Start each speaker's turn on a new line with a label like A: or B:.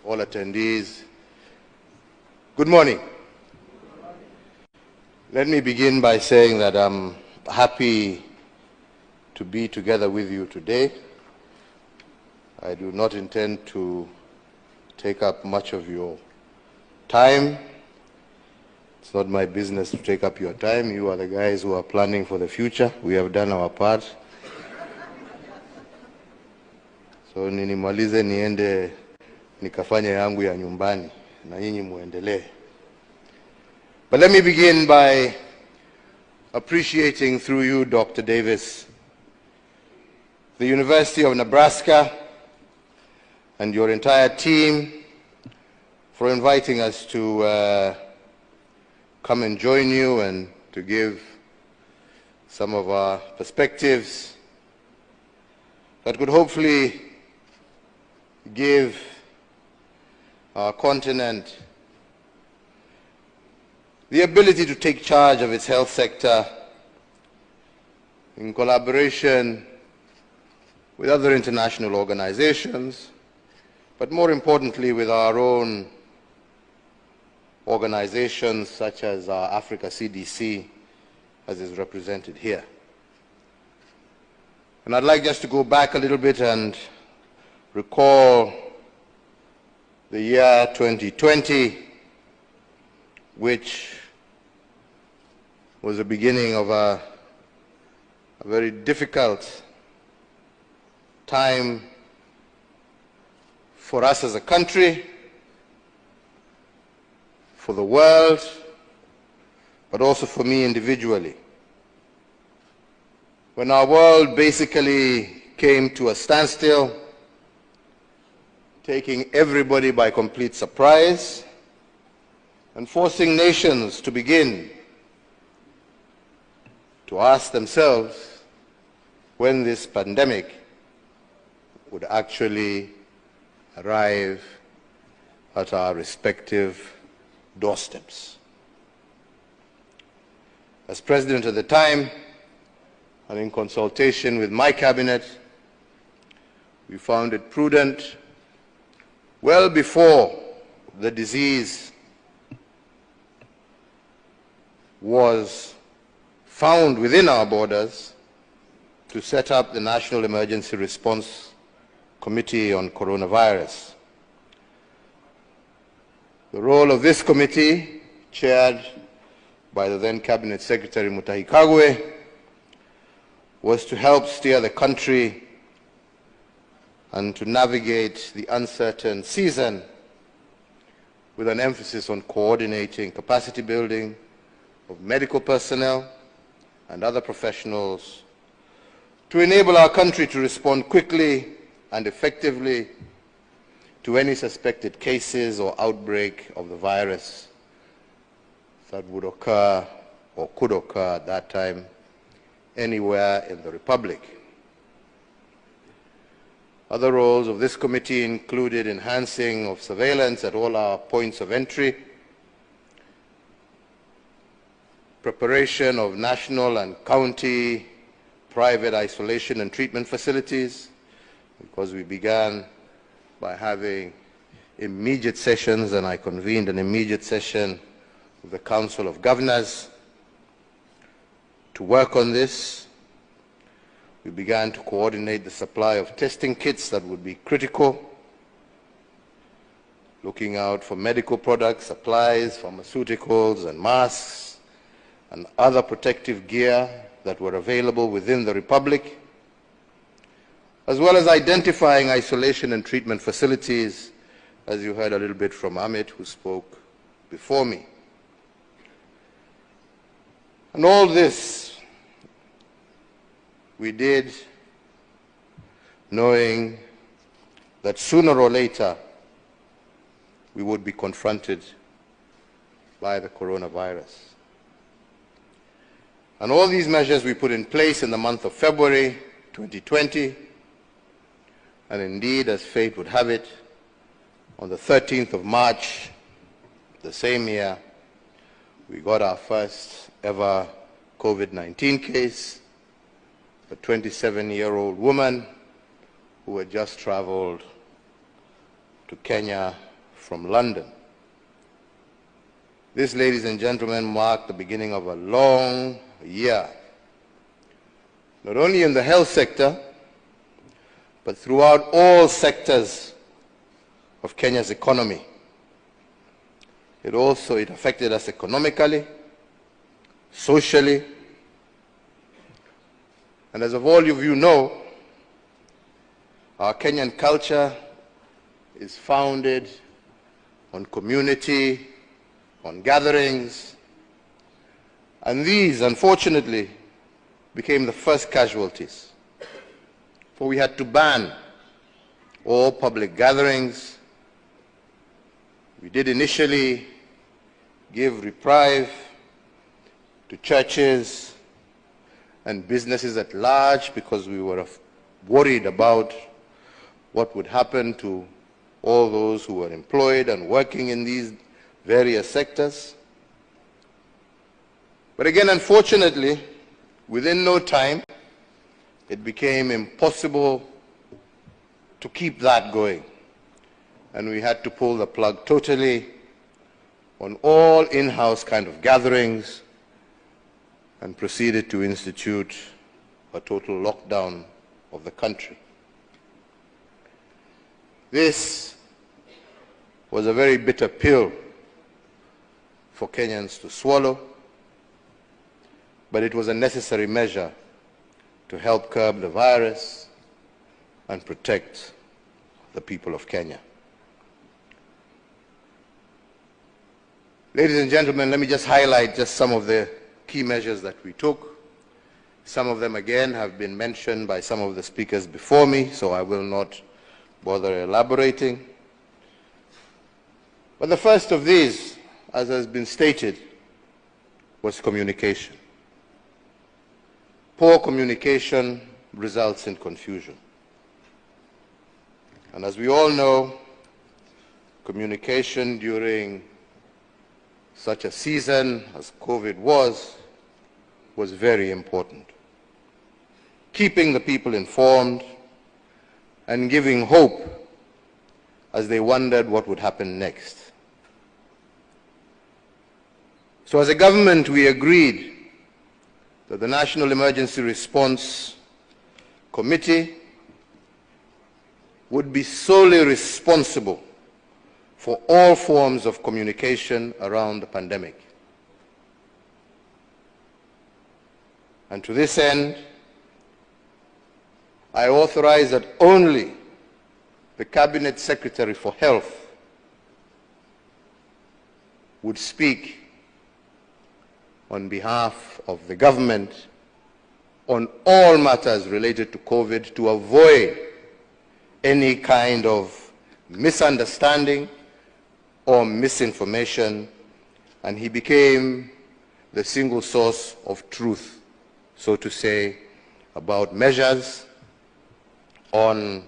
A: all attendees, good morning. Let me begin by saying that I'm happy to be together with you today. I do not intend to take up much of your time. It's not my business to take up your time. You are the guys who are planning for the future. We have done our part. So ninimalize niende nikafanya yangu ya nyumbani na nyinyi muendelee. But let me begin by appreciating through you, Dr. Davis, the University of Nebraska and your entire team for inviting us to come and join you and to give some of our perspectives that could hopefully give our continent the ability to take charge of its health sector in collaboration with other international organizations, but more importantly with our own organizations such as our Africa CDC, as is represented here. And I'd like just to go back a little bit and recall the year 2020, which was the beginning of a very difficult time for us as a country, for the world, but also for me individually. When our world basically came to a standstill, taking everybody by complete surprise and forcing nations to begin to ask themselves when this pandemic would actually arrive at our respective doorsteps. As president at the time, and in consultation with my cabinet, we found it prudent, well before the disease was found within our borders, to set up the National Emergency Response Committee on Coronavirus. The role of this committee, chaired by the then Cabinet Secretary Mutahi Kagwe, was to help steer the country and to navigate the uncertain season with an emphasis on coordinating capacity building of medical personnel and other professionals to enable our country to respond quickly and effectively to any suspected cases or outbreak of the virus that would occur or could occur at that time anywhere in the Republic. Other roles of this committee included enhancing of surveillance at all our points of entry, preparation of national and county private isolation and treatment facilities, because we began by having immediate sessions, and I convened an immediate session with the Council of Governors to work on this. We began to coordinate the supply of testing kits that would be critical, looking out for medical products, supplies, pharmaceuticals, and masks, and other protective gear that were available within the Republic, as well as identifying isolation and treatment facilities, as you heard a little bit from Amit, who spoke before me. And all this we did knowing that sooner or later we would be confronted by the coronavirus. And all these measures we put in place in the month of February 2020, and indeed, as fate would have it, on the 13th of March the same year, we got our first ever COVID-19 case, a 27-year-old woman who had just traveled to Kenya from London. This, ladies and gentlemen, marked the beginning of a long year, not only in the health sector, but throughout all sectors of Kenya's economy. It affected us economically, socially, and as of all of you know, our Kenyan culture is founded on community, on gatherings, and these, unfortunately, became the first casualties. For we had to ban all public gatherings. We did initially give reprieve to churches and businesses at large because we were worried about what would happen to all those who were employed and working in these various sectors. But again, unfortunately, within no time, it became impossible to keep that going. And we had to pull the plug totally on all in-house kind of gatherings and proceeded to institute a total lockdown of the country. This was a very bitter pill for Kenyans to swallow, but it was a necessary measure to help curb the virus and protect the people of Kenya. Ladies and gentlemen, let me just highlight just some of the key measures that we took. Some of them, again, have been mentioned by some of the speakers before me, so I will not bother elaborating. But the first of these, as has been stated, was communication. Poor communication results in confusion. And as we all know, communication during such a season as COVID was very important. Keeping the people informed and giving hope as they wondered what would happen next. So as a government, we agreed that the National Emergency Response Committee would be solely responsible for all forms of communication around the pandemic. And to this end, I authorize that only the Cabinet Secretary for Health would speak on behalf of the government on all matters related to COVID to avoid any kind of misunderstanding or misinformation, and he became the single source of truth, so to say, about measures on